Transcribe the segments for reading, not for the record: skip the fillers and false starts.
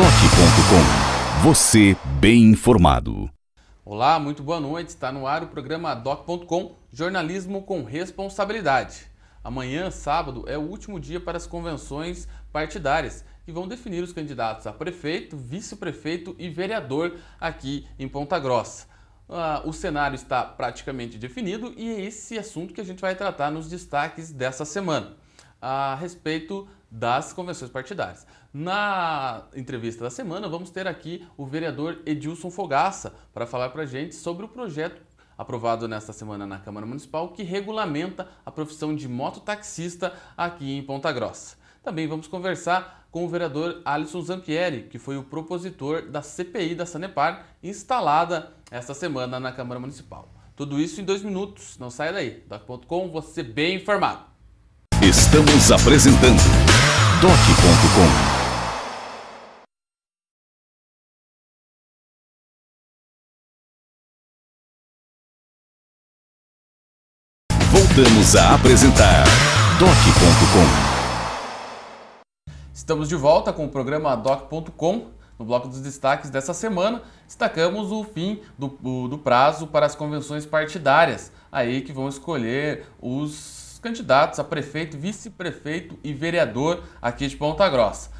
Doc.com. Você bem informado. Olá, muito boa noite. Está no ar o programa Doc.com, jornalismo com responsabilidade. Amanhã, sábado, é o último dia para as convenções partidárias, que vão definir os candidatos a prefeito, vice-prefeito e vereador aqui em Ponta Grossa. O cenário está praticamente definido e é esse assunto que a gente vai tratar nos destaques dessa semana, a respeito das convenções partidárias. Na entrevista da semana, vamos ter aqui o vereador Edilson Fogaça para falar para a gente sobre o projeto aprovado nesta semana na Câmara Municipal que regulamenta a profissão de mototaxista aqui em Ponta Grossa. Também vamos conversar com o vereador Alisson Zampieri, que foi o propositor da CPI da Sanepar, instalada esta semana na Câmara Municipal. Tudo isso em 2 minutos, não saia daí. Doc.com, você bem informado. Estamos apresentando Doc.com. Voltamos a apresentar Doc.com. Estamos de volta com o programa Doc.com. No bloco dos destaques dessa semana, destacamos o fim do prazo para as convenções partidárias, aí que vão escolher os candidatos a prefeito, vice-prefeito e vereador aqui de Ponta Grossa.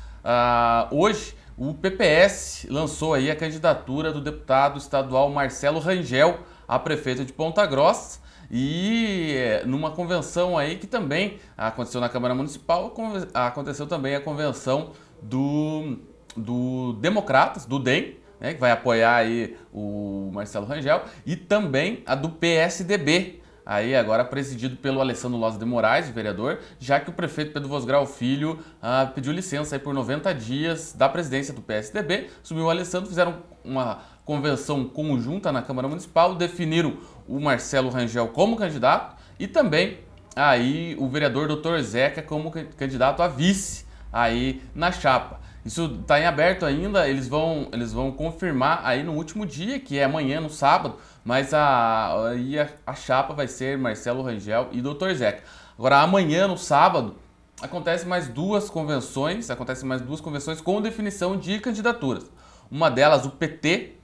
Hoje, o PPS lançou aí a candidatura do deputado estadual Marcelo Rangel a prefeito de Ponta Grossa. E numa convenção aí que também aconteceu na Câmara Municipal, aconteceu também a convenção do Democratas, do DEM, né, que vai apoiar aí o Marcelo Rangel, e também a do PSDB, aí agora presidido pelo Alessandro Loza de Moraes, vereador, já que o prefeito Pedro Vosgrau Filho pediu licença aí por 90 dias da presidência do PSDB, subiu o Alessandro, fizeram uma convenção conjunta na Câmara Municipal, definiram o Marcelo Rangel como candidato e também aí o vereador Dr. Zeca como candidato a vice aí na chapa. Isso está em aberto ainda, eles vão confirmar aí no último dia, que é amanhã, no sábado, mas a chapa vai ser Marcelo Rangel e Dr. Zeca. Agora amanhã, no sábado, acontecem mais duas convenções com definição de candidaturas. Uma delas, o PT,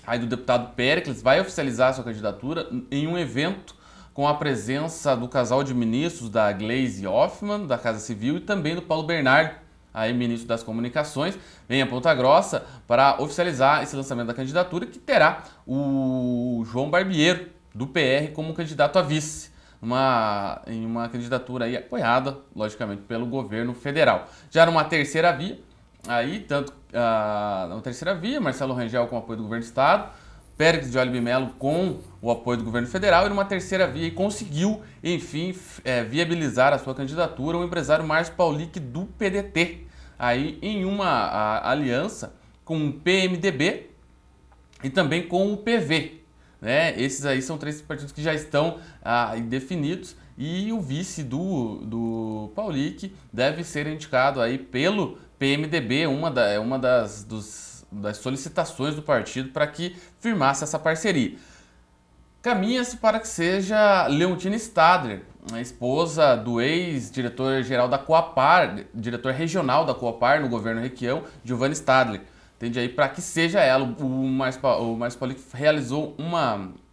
aí do deputado Péricles, vai oficializar sua candidatura em um evento com a presença do casal de ministros da Gleisi Hoffmann, da Casa Civil, e também do Paulo Bernardo, aí ministro das Comunicações, vem a Ponta Grossa para oficializar esse lançamento da candidatura, que terá o João Barbiero, do PR, como candidato a vice, em uma candidatura aí apoiada, logicamente, pelo governo federal. Já numa terceira via, aí na terceira via, Marcelo Rangel com o apoio do governo do estado, Péricles de Oliveira Melo com o apoio do governo federal, e numa terceira via e conseguiu, enfim, viabilizar a sua candidatura o empresário Márcio Paulic do PDT, aí em uma aliança com o PMDB e também com o PV. Né? Esses aí são 3 partidos que já estão definidos, e o vice do Paulic deve ser indicado aí pelo PMDB, uma das solicitações do partido para que firmasse essa parceria. Caminha-se para que seja Leontine Stadler, a esposa do ex-diretor-geral da Coapar, diretor regional da Coapar no governo Requião, Giovanni Stadler. Tende aí para que seja ela. O Márcio Paulic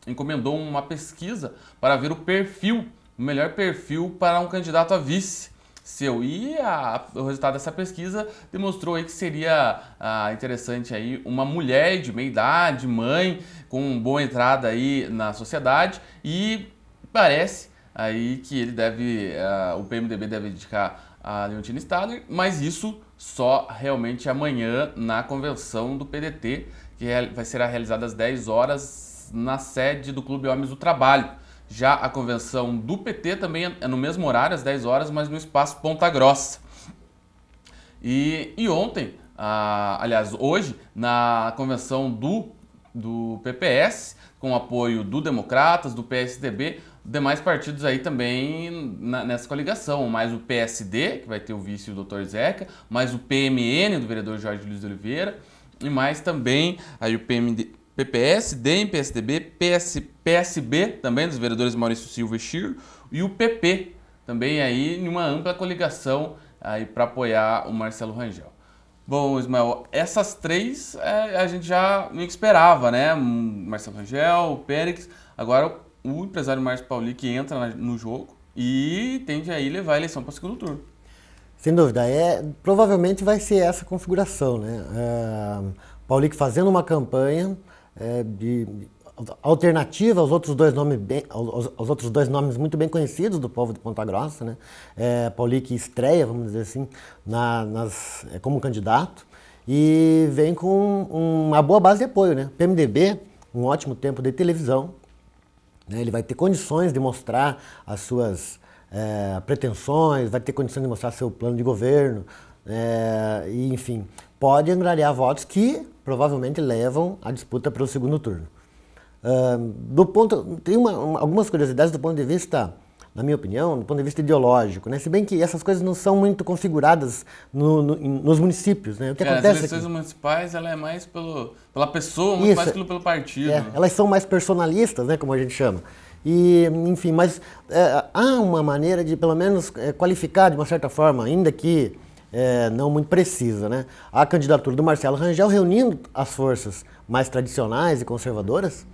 encomendou uma pesquisa para ver o melhor perfil para um candidato a vice seu. E o resultado dessa pesquisa demonstrou aí que seria interessante aí uma mulher de meia idade, mãe, com boa entrada aí na sociedade, e parece aí que o PMDB deve indicar a Leontine Stadler, mas isso só realmente amanhã na convenção do PDT, que vai ser realizada às 10 horas na sede do Clube Homens do Trabalho. Já a convenção do PT também é no mesmo horário, às 10 horas, mas no espaço Ponta Grossa. E ontem, hoje, na convenção do PPS, com apoio do Democratas, do PSDB, demais partidos aí também nessa coligação, mais o PSD, que vai ter o vice o Dr. Zeca, mais o PMN, do vereador Jorge Luiz de Oliveira, e mais também aí o PPS, DEM, PSDB, PSB, também dos vereadores Maurício Silva e Chiro, e o PP, também aí em uma ampla coligação aí para apoiar o Marcelo Rangel. Bom, Ismael, essas três a gente já meio que esperava, né? Marcelo Rangel, o Périx, agora o empresário Márcio Paulic entra no jogo e tende aí levar a eleição para o segundo turno. Sem dúvida, provavelmente vai ser essa configuração, né? Paulic fazendo uma campanha de alternativa aos outros dois nomes aos outros dois nomes muito bem conhecidos do povo de Ponta Grossa, né? Paulic estreia, vamos dizer assim, como candidato e vem com uma boa base de apoio, né? PMDB, um ótimo tempo de televisão, né? Ele vai ter condições de mostrar as suas pretensões, vai ter condições de mostrar seu plano de governo, e, enfim, pode angariar votos que provavelmente levam a disputa para o segundo turno. Tem algumas curiosidades do ponto de vista, na minha opinião, do ponto de vista ideológico, né? Se bem que essas coisas não são muito configuradas nos municípios, né? O que acontece As eleições municipais, ela é mais pela pessoa, muito mais pelo partido. Né? Elas são mais personalistas, né, como a gente chama. E, enfim, mas há uma maneira de, pelo menos, qualificar de uma certa forma, ainda que não muito precisa, né, a candidatura do Marcelo Rangel, reunindo as forças mais tradicionais e conservadoras,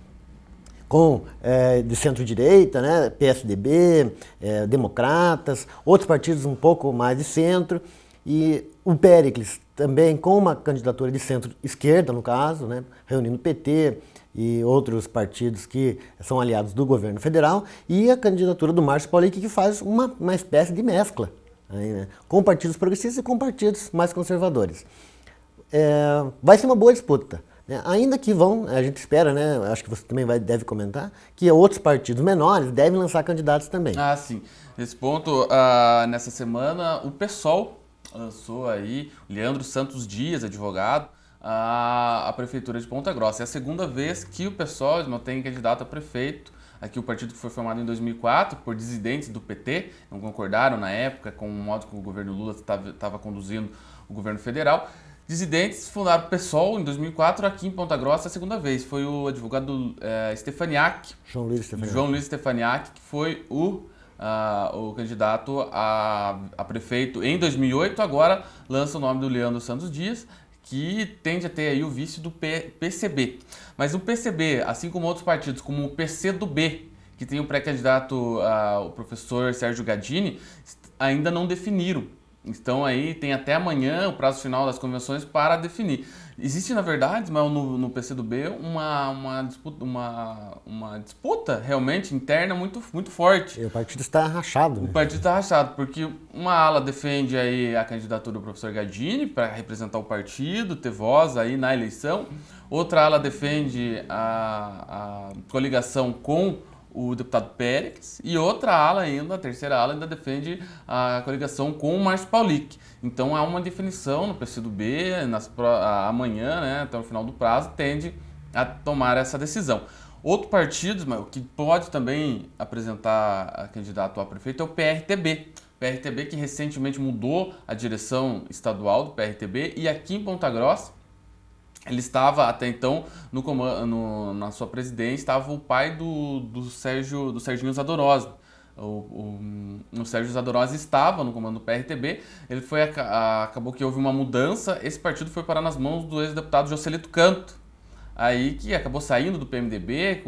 de centro-direita, né, PSDB, democratas, outros partidos um pouco mais de centro, e o Péricles também com uma candidatura de centro-esquerda, no caso, né, reunindo o PT e outros partidos que são aliados do governo federal, e a candidatura do Márcio Paulic, que faz uma espécie de mescla, né, com partidos progressistas e com partidos mais conservadores. Vai ser uma boa disputa. Ainda que a gente espera, né, acho que você também deve comentar, que outros partidos menores devem lançar candidatos também. Ah, sim. Nesse ponto, nessa semana, o PSOL lançou aí o Leandro Santos Dias, advogado, a Prefeitura de Ponta Grossa. É a segunda vez que o PSOL não tem candidato a prefeito. Aqui o partido que foi formado em 2004 por dissidentes do PT, não concordaram na época com o modo que o governo Lula estava conduzindo o governo federal. Dissidentes fundaram o PSOL em 2004 aqui em Ponta Grossa a segunda vez. Foi o advogado Stefaniak, João Luiz Stefaniak, que foi o candidato a prefeito em 2008. Agora lança o nome do Leandro Santos Dias, que tende a ter aí o vice do PCB. Mas o PCB, assim como outros partidos, como o PCdoB, que tem o pré-candidato, o professor Sérgio Gadini, ainda não definiram. Então aí tem até amanhã o prazo final das convenções para definir. Existe, na verdade, no PCdoB uma disputa realmente interna muito, muito forte. E o partido está rachado. O partido está rachado, porque uma ala defende aí a candidatura do professor Gadini para representar o partido, ter voz aí na eleição. Outra ala defende a coligação com o deputado Périx, e outra ala ainda, a terceira ala, ainda defende a coligação com o Márcio Paulic. Então há uma definição no PCdoB, amanhã, né, até o final do prazo, tende a tomar essa decisão. Outro partido que pode também apresentar a candidato a prefeito é o PRTB. PRTB que recentemente mudou a direção estadual do PRTB, e aqui em Ponta Grossa, ele estava até então na sua presidência, estava o pai do Serginho Zadorosi. O Sérgio Zadorosi estava no comando do PRTB, acabou que houve uma mudança, esse partido foi parar nas mãos do ex-deputado Joselito Canto, aí que acabou saindo do PMDB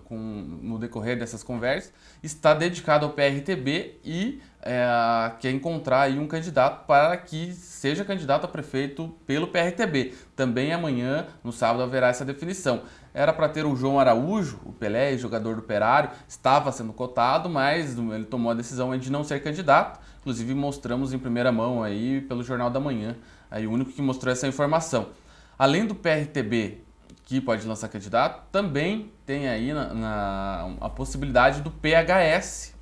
no decorrer dessas conversas, está dedicado ao PRTB e quer encontrar aí um candidato para que seja candidato a prefeito pelo PRTB. Também amanhã, no sábado, haverá essa definição. Era para ter o João Araújo, o Pelé, jogador do Operário, estava sendo cotado, mas ele tomou a decisão de não ser candidato. Inclusive mostramos em primeira mão aí pelo Jornal da Manhã, aí o único que mostrou essa informação. Além do PRTB, que pode lançar candidato, também tem aí a possibilidade do PHS,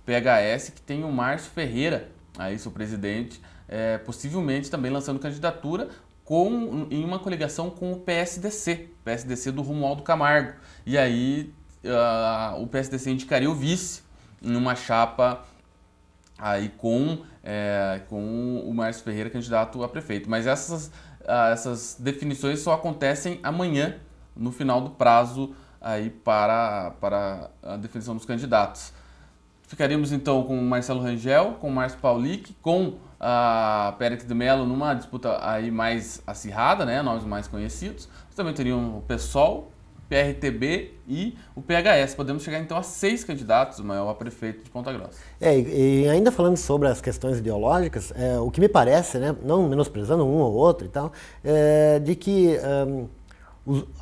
PHS, que tem o Márcio Ferreira, aí seu presidente, possivelmente também lançando candidatura em uma coligação com o PSDC do Romualdo Camargo. E aí o PSDC indicaria o vice em uma chapa aí com o Márcio Ferreira, candidato a prefeito. Mas essas definições só acontecem amanhã, no final do prazo aí para a definição dos candidatos. Ficaríamos então com o Marcelo Rangel, com o Márcio Paulic, com a Périx de Mello numa disputa aí mais acirrada, né? Nomes mais conhecidos. Também teriam o PSOL, PRTB e o PHS. Podemos chegar então a 6 candidatos, o maior prefeito de Ponta Grossa. E ainda falando sobre as questões ideológicas, o que me parece, né, não menosprezando um ou outro e tal, de que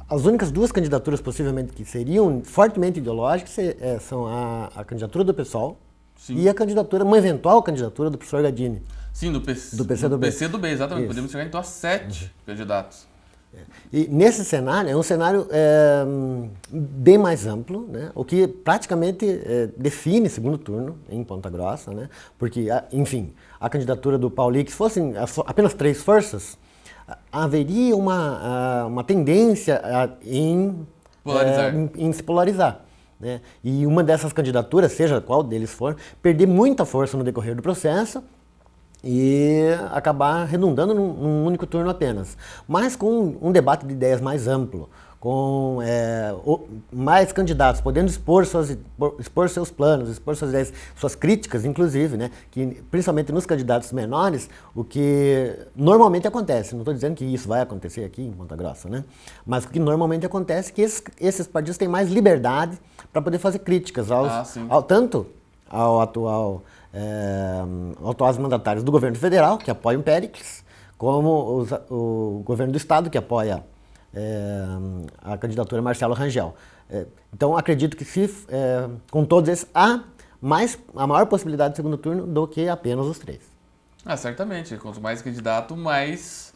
as únicas 2 candidaturas possivelmente que seriam fortemente ideológicas são a candidatura do PSOL e a candidatura, uma eventual candidatura do professor Gadini. Sim, do PCdoB. Do PCdoB, exatamente. Isso. Podemos chegar então a 7 candidatos. E nesse cenário, é um cenário bem mais amplo, né? O que praticamente define segundo turno em Ponta Grossa, né? Porque, enfim, a candidatura do Paulic, se fossem apenas 3 forças, haveria uma tendência em se polarizar. Né? E uma dessas candidaturas, seja qual deles for, perder muita força no decorrer do processo e acabar redundando num único turno apenas. Mas com um debate de ideias mais amplo, com mais candidatos podendo expor seus planos, expor suas ideias, suas críticas, inclusive, né? Que, principalmente nos candidatos menores, o que normalmente acontece, não estou dizendo que isso vai acontecer aqui em Ponta Grossa, né? Mas o que normalmente acontece é que esses partidos têm mais liberdade para poder fazer críticas tanto ao atuais mandatários do governo federal, que apoiam Péricles, como o governo do estado, que apoia a candidatura Marcelo Rangel. Então, acredito que com todos esses, há a maior possibilidade de segundo turno do que apenas os 3. Certamente. Quanto mais candidato, mais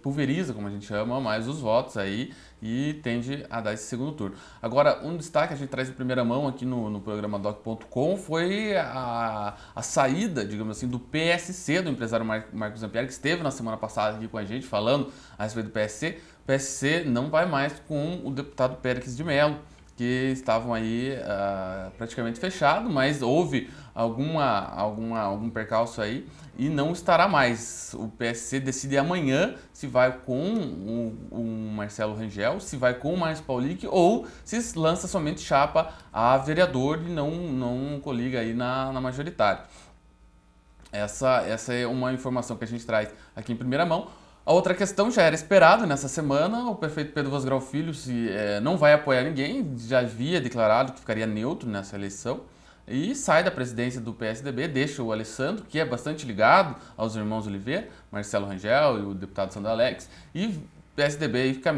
pulveriza, como a gente chama, mais os votos aí e tende a dar esse segundo turno. Agora, um destaque que a gente traz em primeira mão aqui no programa Doc.com foi a saída, digamos assim, do PSC, do empresário Marcos Zampieri, que esteve na semana passada aqui com a gente falando a respeito do PSC. O PSC não vai mais com o deputado Périx de Mello, que estavam aí praticamente fechado, mas houve algum percalço aí e não estará mais. O PSC decide amanhã se vai com o Marcelo Rangel, se vai com o Márcio Paulic ou se lança somente chapa a vereador e não coliga aí na majoritária. Essa é uma informação que a gente traz aqui em primeira mão. A outra questão já era esperado nessa semana, o prefeito Pedro Vosgrau Filho não vai apoiar ninguém, já havia declarado que ficaria neutro nessa eleição e sai da presidência do PSDB, deixa o Alessandro, que é bastante ligado aos irmãos Oliveira, Marcelo Rangel e o deputado Sandro Alex, e o PSDB fica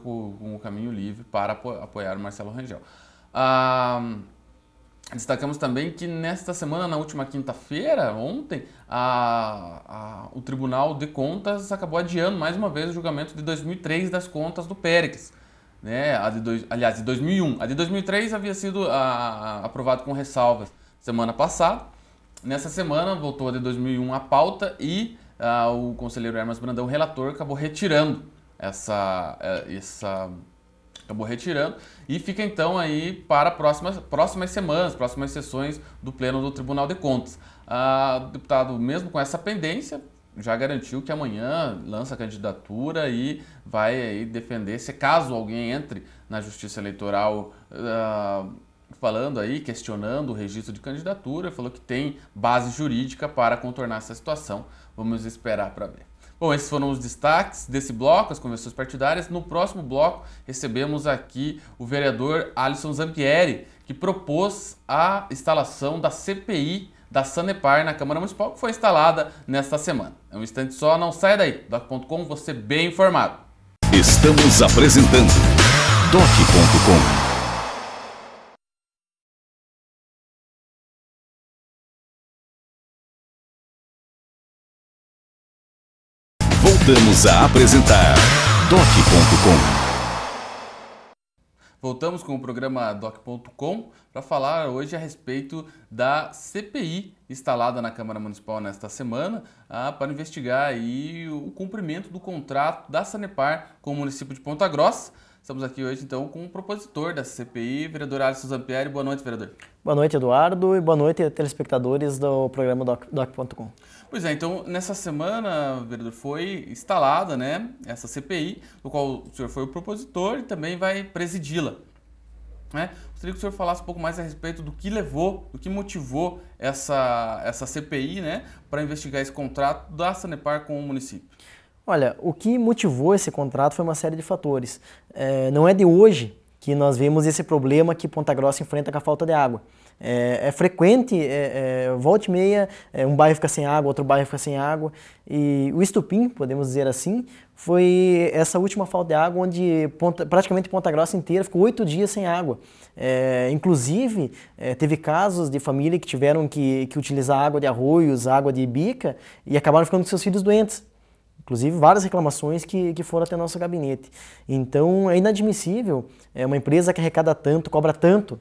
com o caminho livre para apoiar o Marcelo Rangel. Destacamos também que nesta semana, na última quinta-feira, ontem, o Tribunal de Contas acabou adiando mais uma vez o julgamento de 2003 das contas do Péricles. Né? Aliás, de 2001. A de 2003 havia sido aprovado com ressalvas semana passada. Nessa semana, voltou a de 2001 à pauta e o conselheiro Hermas Brandão, relator, acabou retirando acabou retirando e fica então aí para próximas semanas, próximas sessões do Pleno do Tribunal de Contas. O deputado, mesmo com essa pendência, já garantiu que amanhã lança a candidatura e vai aí defender, se caso alguém entre na Justiça Eleitoral falando aí, questionando o registro de candidatura, falou que tem base jurídica para contornar essa situação. Vamos esperar para ver. Bom, esses foram os destaques desse bloco, as convenções partidárias. No próximo bloco, recebemos aqui o vereador Alisson Zampieri, que propôs a instalação da CPI da Sanepar na Câmara Municipal, que foi instalada nesta semana. É um instante só, não saia daí. Doc.com, você bem informado. Estamos apresentando Doc.com. Voltamos a apresentar Doc.com. Voltamos com o programa Doc.com para falar hoje a respeito da CPI instalada na Câmara Municipal nesta semana para investigar aí o cumprimento do contrato da Sanepar com o município de Ponta Grossa. Estamos aqui hoje então com o propositor da CPI, vereador Alisson Zampieri. Boa noite, vereador. Boa noite, Eduardo, e boa noite, telespectadores do programa Doc.com. Pois é, então nessa semana, vereador, foi instalada, né, essa CPI, do qual o senhor foi o propositor e também vai presidi-la. né? Gostaria que o senhor falasse um pouco mais a respeito do que levou, do que motivou essa CPI, né, para investigar esse contrato da Sanepar com o município. Olha, o que motivou esse contrato foi uma série de fatores. Não é de hoje que nós vemos esse problema que Ponta Grossa enfrenta com a falta de água. É frequente, volta e meia, um bairro fica sem água, outro bairro fica sem água. E o estupim, podemos dizer assim, foi essa última falta de água, onde praticamente Ponta Grossa inteira ficou 8 dias sem água. Inclusive, teve casos de família que tiveram que utilizar água de arroios, água de bica, e acabaram ficando com seus filhos doentes. Inclusive, várias reclamações que foram até nosso gabinete. Então, é inadmissível uma empresa que arrecada tanto, cobra tanto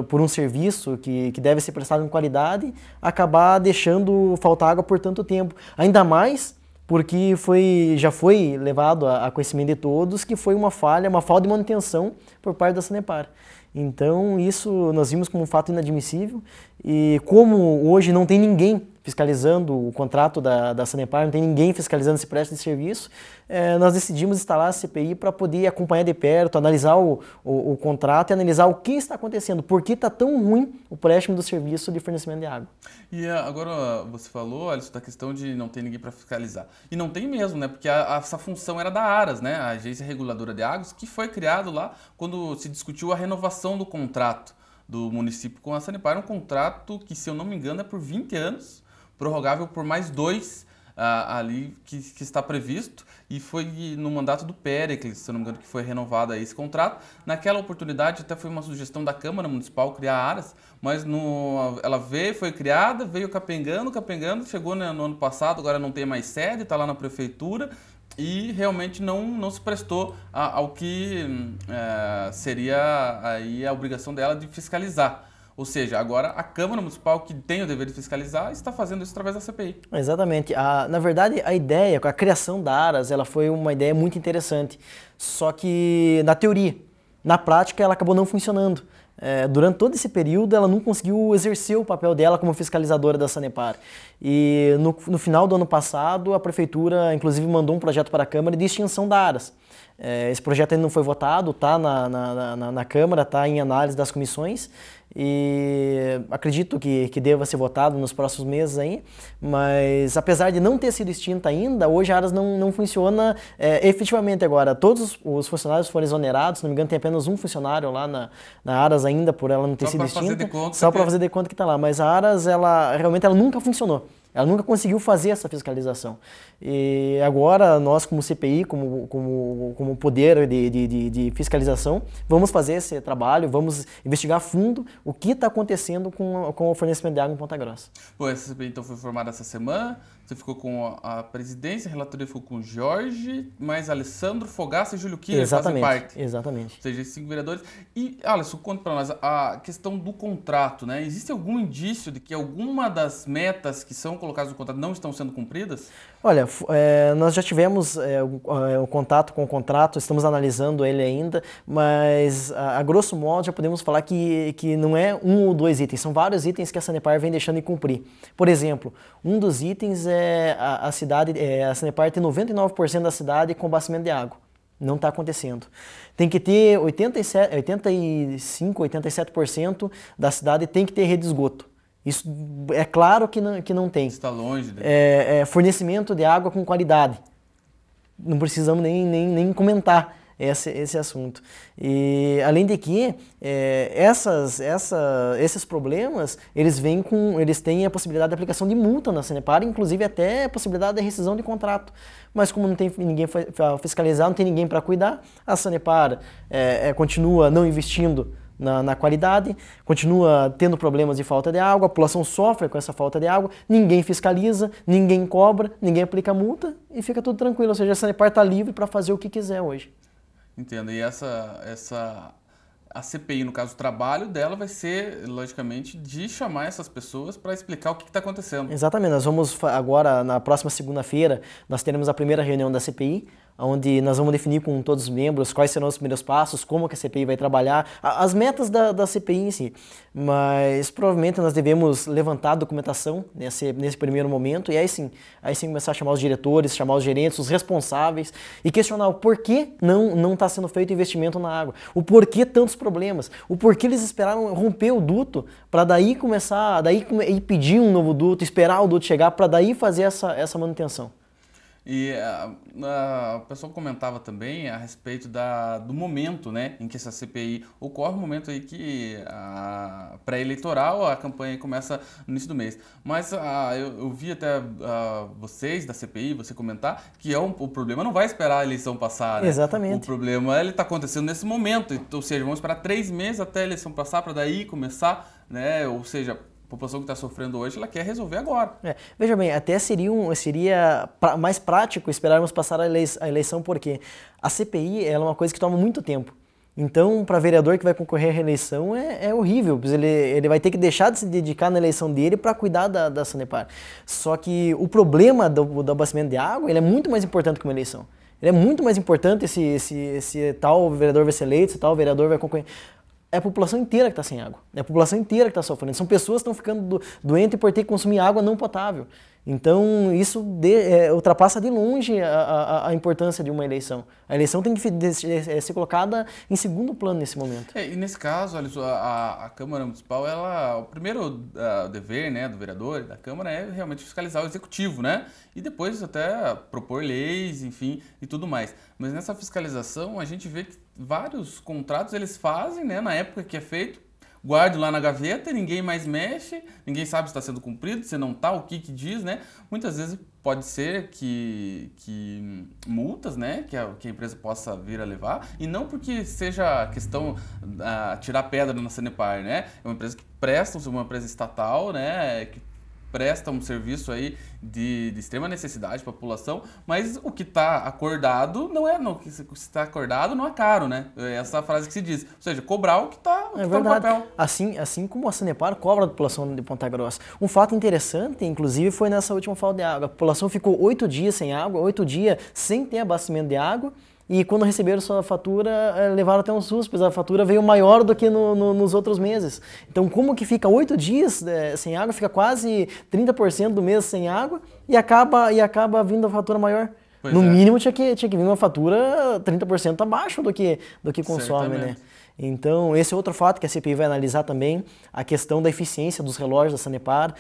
por um serviço que deve ser prestado com qualidade, acabar deixando faltar água por tanto tempo. Ainda mais porque já foi levado a conhecimento de todos que foi uma falha, uma falta de manutenção por parte da Sanepar. Então, isso nós vimos como um fato inadmissível, e como hoje não tem ninguém fiscalizando o contrato da Sanepar, não tem ninguém fiscalizando esse prestado de serviço, nós decidimos instalar a CPI para poder acompanhar de perto, analisar o contrato e analisar o que está acontecendo, por que está tão ruim o empréstimo do serviço de fornecimento de água. E agora você falou, Alisson, da questão de não ter ninguém para fiscalizar. E não tem mesmo, né? Porque essa função era da ARAS, né? A Agência Reguladora de Águas, que foi criado lá quando se discutiu a renovação do contrato do município com a Sanepar. Um contrato que, se eu não me engano, é por 20 anos, prorrogável por mais 2 ali que está previsto, e foi no mandato do Péricles, se eu não me engano, que foi renovado aí esse contrato. Naquela oportunidade até foi uma sugestão da Câmara Municipal criar a ARAS, mas ela foi criada, veio capengando, chegou, né, no ano passado, agora não tem mais sede, está lá na prefeitura, e realmente não se prestou ao que seria aí a obrigação dela de fiscalizar. Ou seja, agora a Câmara Municipal, que tem o dever de fiscalizar, está fazendo isso através da CPI. Exatamente. Na verdade, a ideia, a criação da ARAS, ela foi uma ideia muito interessante. Só que na teoria, na prática, ela acabou não funcionando. Durante todo esse período, ela não conseguiu exercer o papel dela como fiscalizadora da Sanepar. E no final do ano passado, a Prefeitura, inclusive, mandou um projeto para a Câmara de extinção da ARAS. Esse projeto ainda não foi votado, está na Câmara, está em análise das comissões, e acredito que deva ser votado nos próximos meses aí, mas apesar de não ter sido extinta ainda, hoje a ARAS não funciona efetivamente agora. Todos os funcionários foram exonerados, se não me engano tem apenas um funcionário lá na ARAS ainda, por ela não ter sido extinta, só para fazer de conta que está lá, mas a ARAS realmente nunca funcionou. Ela nunca conseguiu fazer essa fiscalização. E agora, nós como CPI, como poder de fiscalização, vamos fazer esse trabalho, vamos investigar a fundo o que está acontecendo com o fornecimento de água em Ponta Grossa. Bom, essa CPI então foi formada essa semana, você ficou com a presidência, a relatoria ficou com o Jorge, mais Alessandro, Fogaça e Júlio Killer fazem parte. Exatamente. Ou seja, 5 vereadores. E, Alisson, conta para nós a questão do contrato, né? Existe algum indício de que alguma das metas que são colocadas no contrato não estão sendo cumpridas? Olha, nós já tivemos um contato com o contrato, estamos analisando ele ainda, mas a grosso modo já podemos falar que não é 1 ou 2 itens, são vários itens que a Sanepar vem deixando de cumprir. Por exemplo, um dos itens é a Sanepar ter 99% da cidade com abastecimento de água. Não está acontecendo. Tem que ter 85, 87% da cidade tem que ter rede de esgoto. Isso é claro que não tem. Está longe. Fornecimento de água com qualidade. Não precisamos nem comentar esse assunto. E além de que esses problemas eles têm a possibilidade de aplicação de multa na Sanepar, inclusive até a possibilidade de rescisão de contrato. Mas como não tem ninguém para fiscalizar, não tem ninguém para cuidar, a Sanepar continua não investindo na qualidade, continua tendo problemas de falta de água, a população sofre com essa falta de água, ninguém fiscaliza, ninguém cobra, ninguém aplica multa e fica tudo tranquilo. Ou seja, a Sanepar está livre para fazer o que quiser hoje. Entendo. E a CPI, no caso, o trabalho dela vai ser, logicamente, de chamar essas pessoas para explicar o que está acontecendo. Exatamente. Nós vamos agora, na próxima segunda-feira, nós teremos a primeira reunião da CPI, onde nós vamos definir com todos os membros quais serão os primeiros passos, como que a CPI vai trabalhar, as metas da CPI em si. Mas provavelmente nós devemos levantar a documentação nesse primeiro momento e aí sim começar a chamar os diretores, chamar os gerentes, os responsáveis e questionar o porquê não está sendo feito investimento na água, o porquê tantos problemas, o porquê eles esperaram romper o duto para daí e pedir um novo duto, esperar o duto chegar para daí fazer essa manutenção. E o pessoal comentava também a respeito do momento, né, em que essa CPI ocorre, o momento aí que a pré-eleitoral, a campanha começa no início do mês. Mas eu vi até vocês da CPI, você comentar, que o problema não vai esperar a eleição passar, né? Exatamente. O problema está acontecendo nesse momento, ou seja, vamos esperar 3 meses até a eleição passar para daí começar, né? Ou seja, a população que está sofrendo hoje, ela quer resolver agora. Veja bem, até seria mais prático esperarmos passar a eleição, porque a CPI ela é uma coisa que toma muito tempo. Então, para vereador que vai concorrer à reeleição, é horrível, pois ele vai ter que deixar de se dedicar na eleição dele para cuidar da Sanepar. Só que o problema do abastecimento de água ele é muito mais importante que uma eleição. Ele é muito mais importante se tal vereador vai ser eleito, se tal vereador vai concorrer. É a população inteira que está sem água. É a população inteira que está sofrendo. São pessoas que estão ficando doentes por ter que consumir água não potável. Então, isso ultrapassa de longe a importância de uma eleição. A eleição tem que ser colocada em segundo plano nesse momento. E nesse caso, Alisson, a Câmara Municipal, o primeiro dever, né, do vereador e da Câmara é realmente fiscalizar o Executivo, né? E depois até propor leis, enfim, e tudo mais. Mas nessa fiscalização, a gente vê que vários contratos eles fazem, né, na época que é feito, guarde lá na gaveta, ninguém mais mexe, ninguém sabe se está sendo cumprido, se não está, o que diz, né? Muitas vezes pode ser que multas, né, que a empresa possa vir a levar, e não porque seja questão tirar pedra na Sanepar, né? É uma empresa que presta, uma empresa estatal, né, que presta um serviço aí de extrema necessidade para a população, mas o que está acordado o que está acordado não é caro, né? É essa frase que se diz. Ou seja, cobrar o que está no papel. Assim como a Sanepar cobra a população de Ponta Grossa. Um fato interessante, inclusive, foi nessa última falta de água. A população ficou 8 dias sem água, 8 dias sem ter abastecimento de água, e quando receberam sua fatura, levaram até um susto, pois a fatura veio maior do que nos outros meses. Então, como que fica 8 dias sem água, fica quase 30% do mês sem água e acaba vindo a fatura maior. No mínimo, tinha que vir uma fatura 30% abaixo do que consome, né? Então, esse é outro fato que a CPI vai analisar também, a questão da eficiência dos relógios da Sanepar,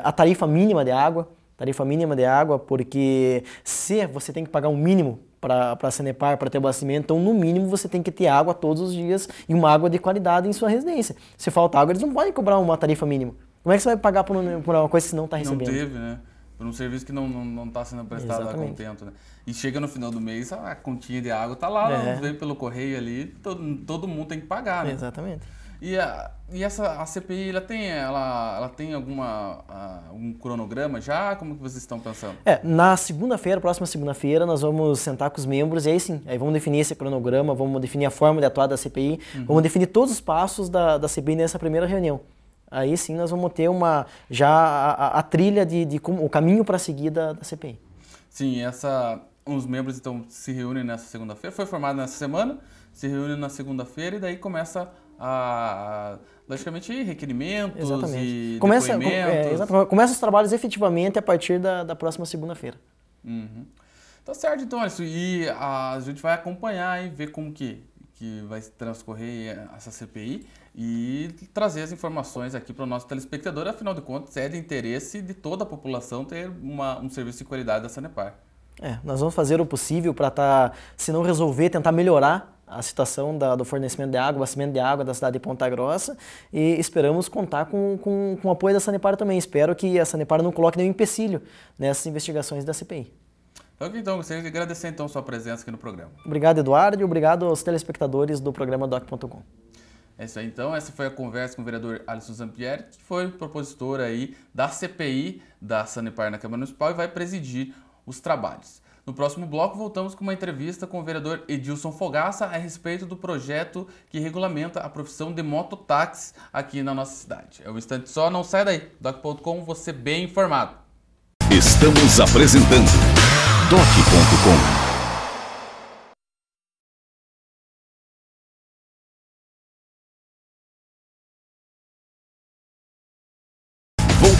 a tarifa mínima de água, porque se você tem que pagar um mínimo para a Sanepar, para ter abastecimento, então no mínimo você tem que ter água todos os dias e uma água de qualidade em sua residência. Se falta água, eles não podem cobrar uma tarifa mínima. Como é que você vai pagar por uma coisa que você não está recebendo? Não teve, né? Por um serviço que não está sendo prestado a contento, né? E chega no final do mês, a continha de água está lá, veio pelo correio ali, todo mundo tem que pagar, né? Exatamente. E a CPI, ela tem algum cronograma já? Como que vocês estão pensando? Na próxima segunda-feira, nós vamos sentar com os membros e aí vamos definir esse cronograma, vamos definir a forma de atuar da CPI, vamos definir todos os passos da CPI nessa primeira reunião. Aí sim nós vamos ter a trilha o caminho para seguir da CPI. Sim, os membros então se reúnem nessa segunda-feira, foi formado nessa semana, se reúnem na segunda-feira e daí começa logicamente, requerimentos e depoimentos. Começa os trabalhos efetivamente a partir da próxima segunda-feira. Uhum. Tá certo, então, Alisson. E a gente vai acompanhar e ver como que vai transcorrer essa CPI e trazer as informações aqui para o nosso telespectador. Afinal de contas, é de interesse de toda a população ter um serviço de qualidade da Sanepar. Nós vamos fazer o possível para, se não resolver, tentar melhorar a situação do fornecimento de água, abastecimento de água da cidade de Ponta Grossa e esperamos contar com o apoio da Sanepar também. Espero que a Sanepar não coloque nenhum empecilho nessas investigações da CPI. Então, gostaria de agradecer então sua presença aqui no programa. Obrigado, Eduardo, e obrigado aos telespectadores do programa Doc.com. É isso aí, então. Essa foi a conversa com o vereador Alisson Zampieri, que foi propositor aí da CPI da Sanepar na Câmara Municipal e vai presidir os trabalhos. No próximo bloco, voltamos com uma entrevista com o vereador Edilson Fogaça a respeito do projeto que regulamenta a profissão de mototáxi aqui na nossa cidade. É um instante só, não sai daí. Doc.com, você bem informado. Estamos apresentando Doc.com.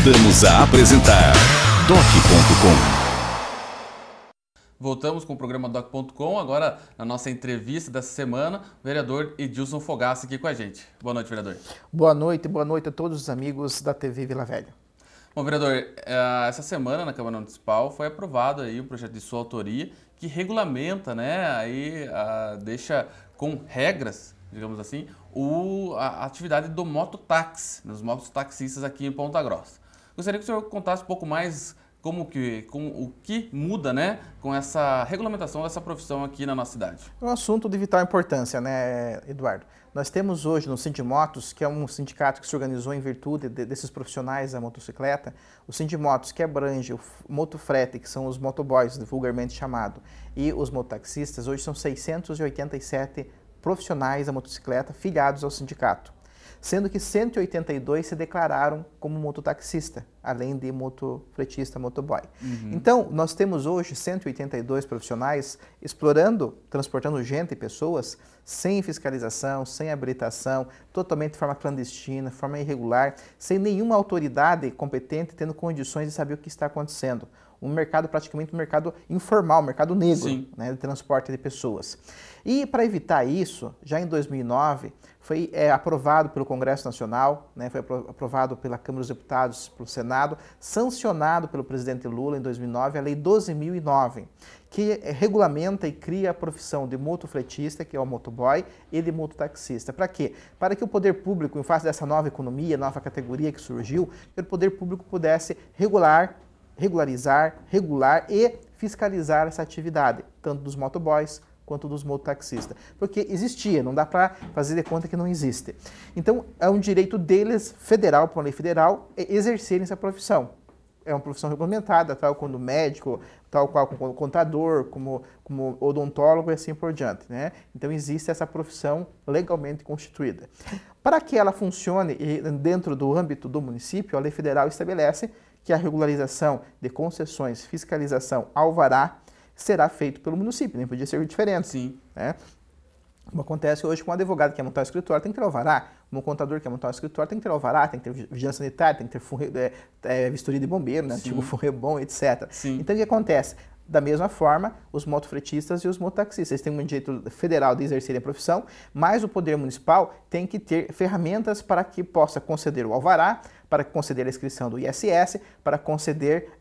Voltamos a apresentar Doc.com. Voltamos com o programa Doc.com, agora na nossa entrevista dessa semana, o vereador Edilson Fogassi aqui com a gente. Boa noite, vereador. Boa noite a todos os amigos da TV Vila Velha. Bom, vereador, essa semana na Câmara Municipal foi aprovado aí um projeto de sua autoria que regulamenta, né, aí deixa com regras, digamos assim, a atividade do mototáxi, dos mototaxistas aqui em Ponta Grossa. Gostaria que o senhor contasse um pouco mais o que muda, né, com essa regulamentação dessa profissão aqui na nossa cidade. É um assunto de vital importância, né, Eduardo? Nós temos hoje no Sindimotos, que é um sindicato que se organizou em virtude desses profissionais da motocicleta, o Sindimotos, que abrange o motofrete, que são os motoboys, vulgarmente chamado, e os mototaxistas, hoje são 687 profissionais da motocicleta filiados ao sindicato, sendo que 182 se declararam como mototaxista, além de motofretista, motoboy. Então, nós temos hoje 182 profissionais transportando gente e pessoas sem fiscalização, sem habilitação, totalmente de forma clandestina, de forma irregular, sem nenhuma autoridade competente tendo condições de saber o que está acontecendo. Praticamente um mercado informal, um mercado negro, né, de transporte de pessoas. E para evitar isso, já em 2009, foi aprovado pelo Congresso Nacional, né, foi aprovado pela Câmara dos Deputados, pelo Senado, sancionado pelo presidente Lula em 2009, a Lei 12.009, que regulamenta e cria a profissão de motofretista, que é o motoboy, e de mototaxista. Para quê? Para que o poder público, em face dessa nova economia, nova categoria que surgiu, que o poder público pudesse regularizar, regular e fiscalizar essa atividade, tanto dos motoboys quanto dos mototaxistas. Porque existia, não dá para fazer de conta que não existe. Então, é um direito deles, federal, por uma lei federal, exercerem essa profissão. É uma profissão regulamentada, tal como médico, tal qual como contador, como odontólogo e assim por diante, né? Então, existe essa profissão legalmente constituída. Para que ela funcione dentro do âmbito do município, a lei federal estabelece que a regularização de concessões, fiscalização, alvará, será feito pelo município, nem podia ser diferente. Sim. Né? Como acontece hoje com um advogado que quer montar um escritório, tem que ter alvará. Um contador que quer montar um escritório, tem que ter alvará, tem que ter vigilância sanitária, tem que ter vistoria de bombeiro, né? Antigo Furrebom, etc. Sim. Então, o que acontece? Da mesma forma, os motofretistas e os mototaxistas têm um direito federal de exercerem a profissão, mas o poder municipal tem que ter ferramentas para que possa conceder o alvará, para conceder a inscrição do ISS, para conceder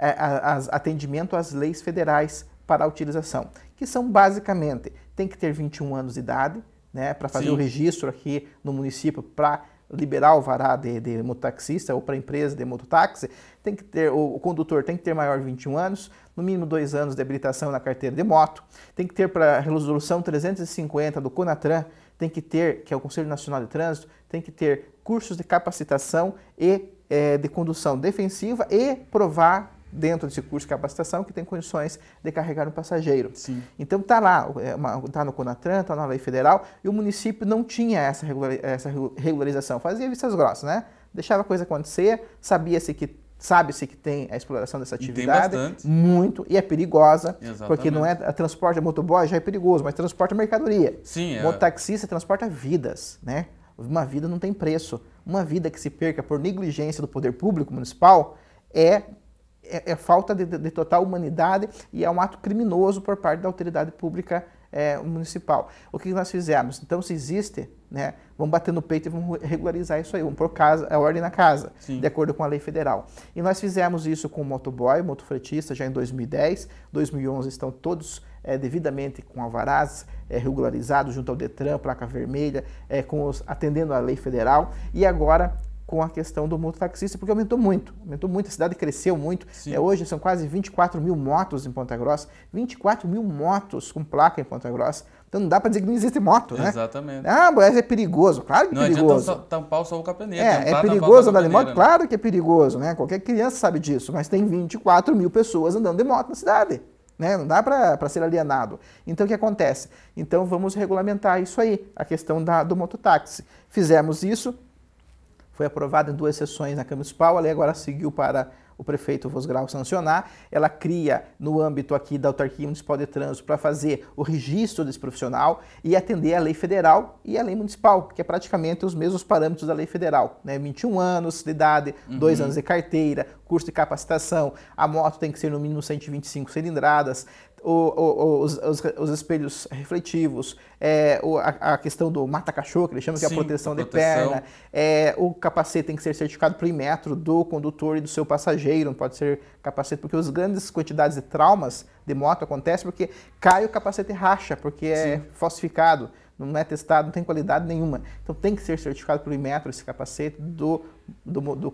atendimento às leis federais para a utilização, que são basicamente, tem que ter 21 anos de idade, né, para fazer o registro aqui no município para liberar o alvará de mototaxista ou para a empresa de mototáxi, tem que ter, o condutor tem que ter maior de 21 anos, no mínimo 2 anos de habilitação na carteira de moto, tem que ter para a resolução 350 do CONATRAN, tem que ter, que é o Conselho Nacional de Trânsito, tem que ter cursos de capacitação e de condução defensiva e provar dentro desse curso de capacitação que tem condições de carregar um passageiro. Sim. Então está lá, está no CONATRAN, está na lei federal, e o município não tinha essa regularização, fazia vistas grossas, né? Deixava a coisa acontecer, sabe-se que tem a exploração dessa atividade, muito, e é perigosa, porque não é a transporte de motoboy já é perigoso, mas transporta mercadoria. Sim, mototaxista transporta vidas, né? Uma vida não tem preço. Uma vida que se perca por negligência do poder público municipal é falta de total humanidade e é um ato criminoso por parte da autoridade pública municipal. O que nós fizemos? Então, se existe, né, vamos bater no peito e vamos regularizar isso aí, vamos pôr a ordem na casa, de acordo com a lei federal. E nós fizemos isso com o motoboy, motofretista, já em 2010, 2011 estão todos devidamente com alvarás regularizados junto ao Detran, placa vermelha, atendendo à lei federal, e agora com a questão do mototaxista, porque aumentou muito, a cidade cresceu muito. Hoje são quase 24 mil motos em Ponta Grossa, 24 mil motos com placa em Ponta Grossa. Então não dá para dizer que não existe moto, né? Exatamente. Ah, mas é perigoso, claro que é perigoso. Não adianta tampar só o capaneiro. É perigoso andar de moto? Claro que é perigoso, né? Qualquer criança sabe disso, mas tem 24 mil pessoas andando de moto na cidade. Né? Não dá para ser alienado. Então, o que acontece? Então, vamos regulamentar isso aí, a questão do mototáxi. Fizemos isso, foi aprovada em 2 sessões na Câmara Municipal, a lei agora seguiu para o prefeito Vosgrau sancionar. Ela cria, no âmbito aqui da Autarquia Municipal de Trânsito, para fazer o registro desse profissional e atender a lei federal e a lei municipal, que é praticamente os mesmos parâmetros da lei federal, né? 21 anos de idade, 2 anos de carteira, curso de capacitação, a moto tem que ser no mínimo 125 cilindradas, os espelhos refletivos, a questão do mata-cachorro, que eles chamam, que é a proteção de perna, o capacete tem que ser certificado por metro do condutor e do seu passageiro, não pode ser capacete, porque as grandes quantidades de traumas de moto acontecem porque cai o capacete racha, porque é falsificado, não é testado, não tem qualidade nenhuma. Então tem que ser certificado por metro esse capacete do